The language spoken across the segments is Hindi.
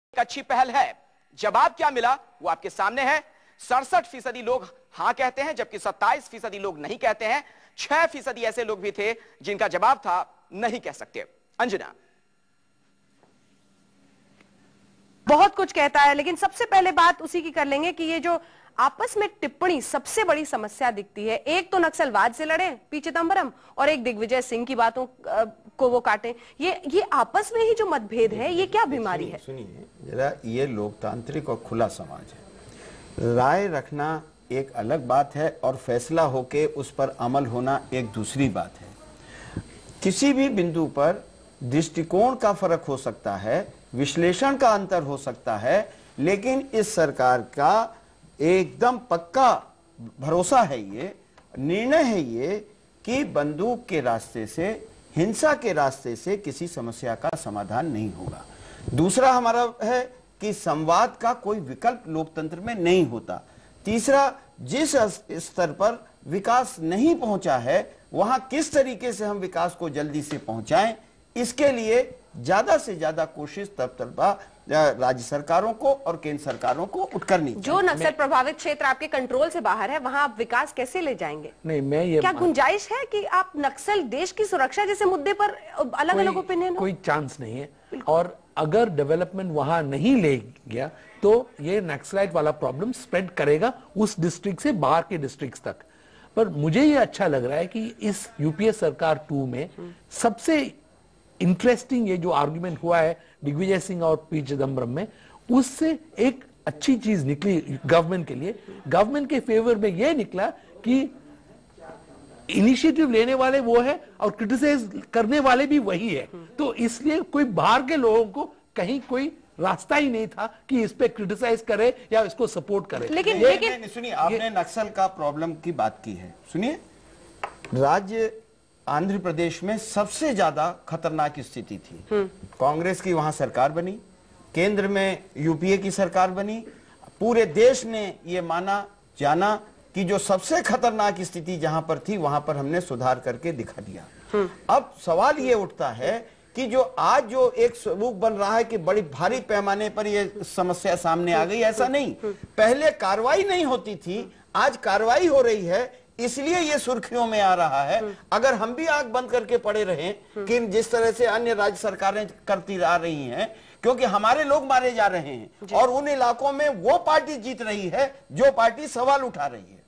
एक अच्छी पहल है। जवाब क्या मिला वो आपके सामने है। 67% लोग हां कहते हैं, जबकि 27% लोग नहीं कहते हैं। 6% ऐसे लोग भी थे जिनका जवाब था नहीं कह सकते। अंजना, बहुत कुछ कहता है, लेकिन सबसे पहले बात उसी की कर लेंगे कि ये जो आपस में टिप्पणी सबसे बड़ी समस्या दिखती है। एक तो नक्सलवाद से लड़े पी चिदंबरम और एक दिग्विजय सिंह की बातों को वो काटे। ये आपस में ही जो मतभेद है, ये क्या बीमारी है? सुनिए जरा, ये लोकतांत्रिक और खुला समाज है। राय रखना एक अलग बात है और फैसला होके उस पर अमल होना एक दूसरी बात है। किसी भी बिंदु पर दृष्टिकोण का फर्क हो सकता है, विश्लेषण का अंतर हो सकता है, लेकिन इस सरकार का एकदम पक्का भरोसा है, ये निर्णय है ये कि बंदूक के रास्ते से, हिंसा के रास्ते से किसी समस्या का समाधान नहीं होगा। दूसरा हमारा है कि संवाद का कोई विकल्प लोकतंत्र में नहीं होता। तीसरा, जिस स्तर पर विकास नहीं पहुंचा है वहां किस तरीके से हम विकास को जल्दी से पहुंचाएं, इसके लिए ज्यादा से ज्यादा कोशिश तब राज्य सरकारों को और केंद्र सरकारों को उठ करनी चाहिए। जो नक्सल प्रभावित क्षेत्र आपके कंट्रोल से बाहर है, वहां आप विकास कैसे ले जाएंगे? नहीं, मैं ये क्या गुंजाइश है कि आप नक्सल, देश की सुरक्षा जैसे मुद्दे पर अलग अलग ओपिनियन हो? कोई चांस नहीं है। और अगर डेवलपमेंट वहां नहीं ले गया तो ये नक्सलाइट वाला प्रॉब्लम स्प्रेड करेगा उस डिस्ट्रिक्ट से बाहर के डिस्ट्रिक्ट्स तक। पर मुझे ये अच्छा लग रहा है कि इस यूपीए सरकार 2 में सबसे इंटरेस्टिंग ये जो आर्गुमेंट हुआ है दिग्विजय सिंह और पी चिदंबरम में, उससे एक अच्छी चीज निकली गवर्नमेंट के लिए। गवर्नमेंट के फेवर में ये निकला कि इनिशिएटिव लेने वाले वो है और क्रिटिसाइज करने वाले भी वही है। तो इसलिए कोई बाहर के लोगों को कहीं कोई रास्ता ही नहीं था कि इस पे क्रिटिसाइज करे या इसको सपोर्ट करे। लेकिन सुनिए, आपने नक्सल का प्रॉब्लम की बात की है। सुनिए, राज्य आंध्र प्रदेश में सबसे ज्यादा खतरनाक स्थिति थी। कांग्रेस की वहां सरकार बनी, केंद्र में यूपीए की सरकार बनी। पूरे देश ने ये माना जाना कि जो सबसे खतरनाक स्थिति जहां पर थी वहां पर हमने सुधार करके दिखा दिया। अब सवाल ये उठता है कि जो आज जो एक स्वरूप बन रहा है कि बड़ी भारी पैमाने पर ये समस्या सामने आ गई, ऐसा नहीं। पहले कार्रवाई नहीं होती थी, आज कार्रवाई हो रही है, इसलिए ये सुर्खियों में आ रहा है। अगर हम भी आंख बंद करके पड़े रहें कि जिस तरह से अन्य राज्य सरकारें करती आ रही हैं, क्योंकि हमारे लोग मारे जा रहे हैं और उन इलाकों में वो पार्टी जीत रही है जो पार्टी सवाल उठा रही है।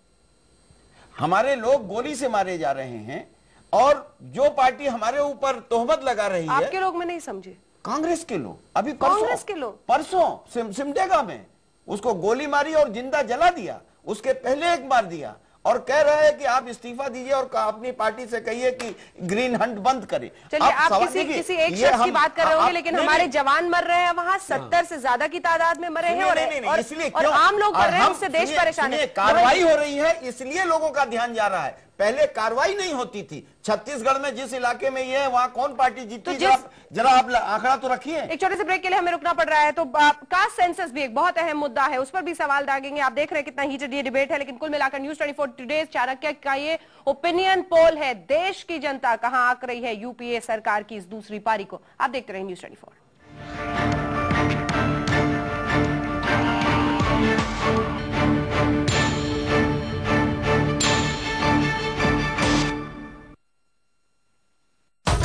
हमारे लोग गोली से मारे जा रहे हैं और जो पार्टी हमारे ऊपर तोहमत लगा रही है। आपके लोग में नहीं समझे? कांग्रेस के लोग। अभी कांग्रेस के लोग परसों सिमडेगा में उसको गोली मारी और जिंदा जला दिया, उसके पहले एक मार दिया और कह रहे हैं कि आप इस्तीफा दीजिए और अपनी पार्टी से कहिए कि ग्रीन हंट बंद करें। चलिए, आप किसी एक शख्स की बात कर रहे होंगे, लेकिन हमारे जवान मर रहे हैं वहां, 70 से ज्यादा की तादाद में मरे हैं और आम लोग मर रहे हैं, उससे देश परेशान है। कार्रवाई हो रही है इसलिए लोगों का ध्यान जा रहा है। पहले कार्रवाई नहीं होती थी। छत्तीसगढ़ में जिस इलाके में ये है वहां कौन पार्टी जीती, जरा आप आंकड़ा तो रखिए। एक छोटे से ब्रेक के लिए हमें रुकना पड़ रहा है, तो कास्ट सेंसस भी एक बहुत अहम मुद्दा है, उस पर भी सवाल दागेंगे। आप देख रहे हैं कितना हीटेड ये डिबेट है, लेकिन कुल मिलाकर न्यूज़ 24 टुडे चाणक्य का ये ओपिनियन पोल है, देश की जनता कहां आंक रही है यूपीए सरकार की इस दूसरी पारी को। आप देखते रहे न्यूज़ 24।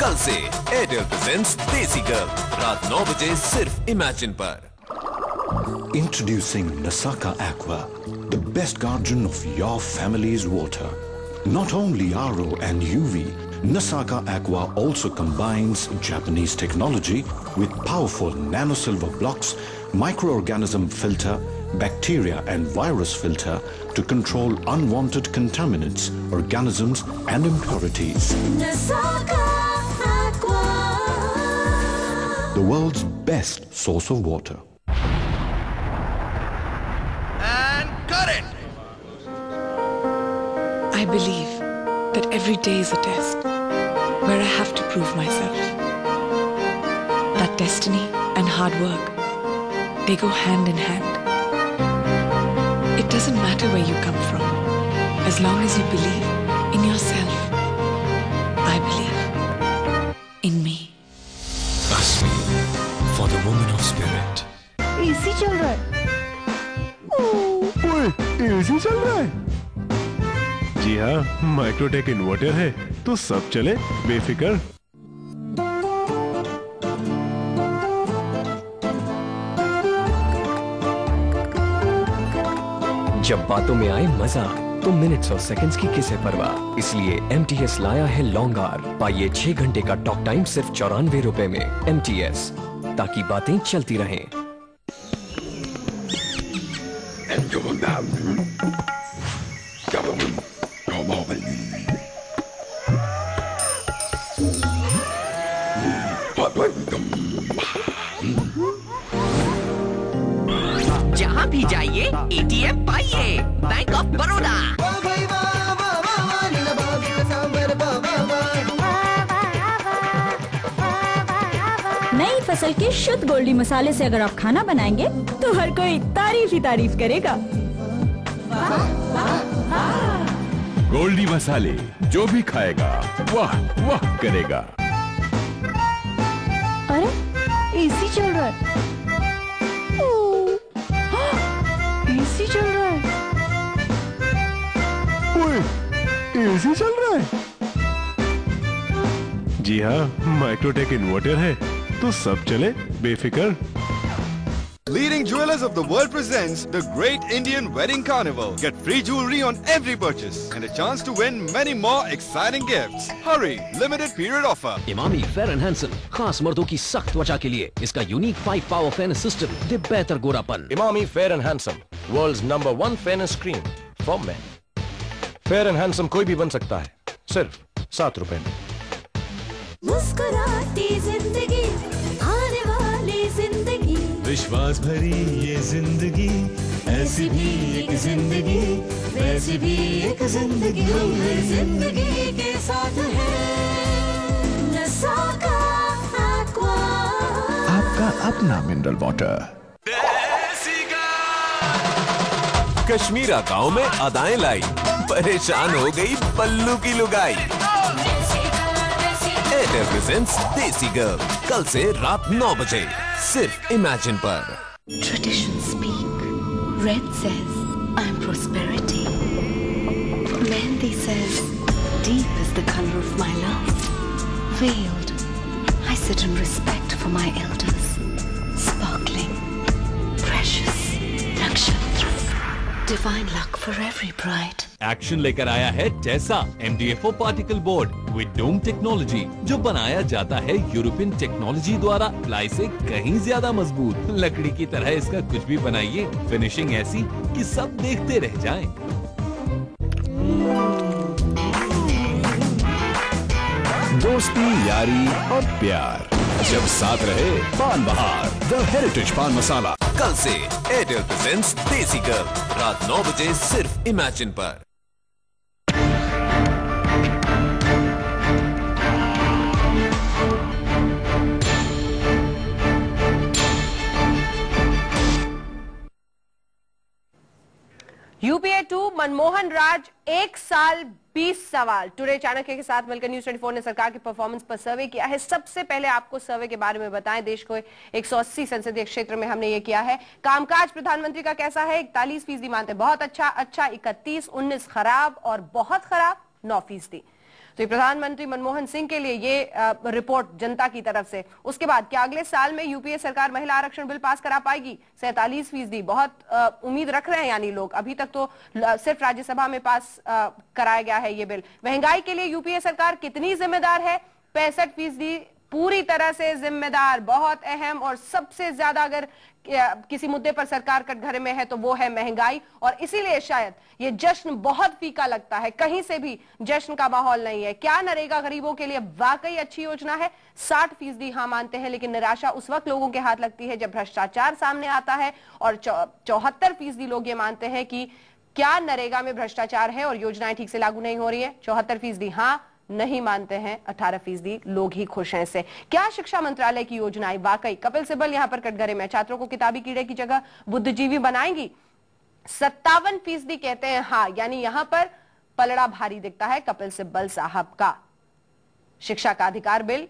कल से एयरटेल प्रेजेंट्स देसी गर्ल रात 9 बजे सिर्फ इमेजिन पर। Introducing Nasaka Aqua, the best guardian of your family's water. Not only RO and UV, Nasaka Aqua also combines Japanese technology with powerful nanosilver blocks, microorganism filter, bacteria and virus filter to control unwanted contaminants, organisms and impurities. Nasaka Aqua, the world's best source of water. I believe that every day is a test where I have to prove myself. That destiny and hard work, they go hand in hand. It doesn't matter where you come from, as long as you believe in yourself. I believe in me. Trust me, for the woman of spirit. AC चल रहा है। ओए, एसी चल रहा है। जी हाँ, माइक्रोटेक इन्वर्टर है तो सब चले बेफिक्र। जब बातों में आए मजा तो मिनट्स और सेकंड्स की किसे परवाह, इसलिए MTS लाया है लॉन्गार। पाइए 6 घंटे का टॉक टाइम सिर्फ 94 रुपए में। MTS, ताकि बातें चलती रहें। जहाँ भी जाइए ATM पाइए बैंक ऑफ बड़ौदा। नई फसल के शुद्ध गोल्डी मसाले से अगर आप खाना बनाएंगे तो हर कोई तारीफ ही तारीफ करेगा। गोल्डी मसाले, जो भी खाएगा वाह वाह करेगा। अरे एसी चल रहा है। एसी चल रहा है। ओए, एसी चल रहा है। जी हाँ, माइक्रोटेक इन्वर्टर है तो सब चले बेफिक्र। Leading Jewelers of the World presents the Great Indian Wedding Carnival. Get free jewelry on every purchase and a chance to win many more exciting gifts. Hurry! Limited period offer. Emami fair and handsome, खास मर्दों की सख्त त्वचा के लिए इसका यूनिक 5 पावर फेयरनेस सिस्टम दे बेहतर गोरापन। Emami fair and handsome, world's number 1 fairness cream for men. Fair and handsome कोई भी बन सकता है, सिर्फ 7 रुपए में। मुस्कुराती जिंदगी, आने वाली जिंदगी, विश्वास भरी ये जिंदगी, ऐसी भी एक जिंदगी, वैसी भी एक जिंदगी, हर जिंदगी के साथ है नसाका एक्वा, आपका अपना मिनरल वाटर। कश्मीरा गांव में अदाएं लाई, परेशान हो गई पल्लू की लुगाई। एयरटेल प्रेजेंट्स देसी गर्ल, कल से रात 9 बजे सिर्फ इमेजिन पर। Traditions speak. Red says, I'm prosperity. Mehndi says, deep is the color of my love. Veiled, I sit in respect for my elders. Sparkling, precious, nakshatra. Divine luck for every bride. Action लेकर आया है Tesa MDFO particle board with dome technology, जो बनाया जाता है यूरोपियन टेक्नोलॉजी द्वारा प्लाई से कहीं ज्यादा मजबूत। लकड़ी की तरह इसका कुछ भी बनाइए, फिनिशिंग ऐसी कि सब देखते रह जाएं। दोस्ती, यारी और प्यार जब साथ रहे, पान बहार, द हेरिटेज पान मसाला। कल से एयरटेल प्रेजेंट्स देसी गर्ल, रात 9 बजे सिर्फ इमेजिन पर। UPA 2 मनमोहन राज 1 साल 20 सवाल। टुडे चाणक्य के साथ मिलकर न्यूज 24 ने सरकार की परफॉर्मेंस पर सर्वे किया है। सबसे पहले आपको सर्वे के बारे में बताएं। देश को 180 संसदीय क्षेत्र में हमने ये किया है। कामकाज प्रधानमंत्री का कैसा है? 41% मानते बहुत अच्छा, अच्छा 31, 19 खराब और बहुत खराब 9%। तो ये प्रधानमंत्री मनमोहन सिंह के लिए ये रिपोर्ट जनता की तरफ से। उसके बाद क्या अगले साल में यूपीए सरकार महिला आरक्षण बिल पास करा पाएगी? 47%। बहुत उम्मीद रख रहे हैं यानी लोग। अभी तक तो सिर्फ राज्यसभा में पास कराया गया है ये बिल। महंगाई के लिए यूपीए सरकार कितनी जिम्मेदार है? 65%। पूरी तरह से जिम्मेदार, बहुत अहम और सबसे ज्यादा अगर किसी मुद्दे पर सरकार कटघरे में है तो वो है महंगाई। और इसीलिए शायद ये जश्न बहुत फीका लगता है, कहीं से भी जश्न का माहौल नहीं है। क्या नरेगा गरीबों के लिए वाकई अच्छी योजना है? 60% हाँ मानते हैं, लेकिन निराशा उस वक्त लोगों के हाथ लगती है जब भ्रष्टाचार सामने आता है। और 74% लोग ये मानते हैं कि क्या नरेगा में भ्रष्टाचार है और योजनाएं ठीक से लागू नहीं हो रही है। 74% हाँ नहीं मानते हैं, 18% लोग ही खुश हैं इससे। क्या शिक्षा मंत्रालय की योजनाएं वाकई कपिल सिब्बल यहां पर कटघरे में छात्रों को किताबी कीड़े की जगह बुद्धिजीवी बनाएंगी? 57% कहते हैं हाँ, यानी यहां पर पलड़ा भारी दिखता है कपिल सिब्बल साहब का। शिक्षा का अधिकार बिल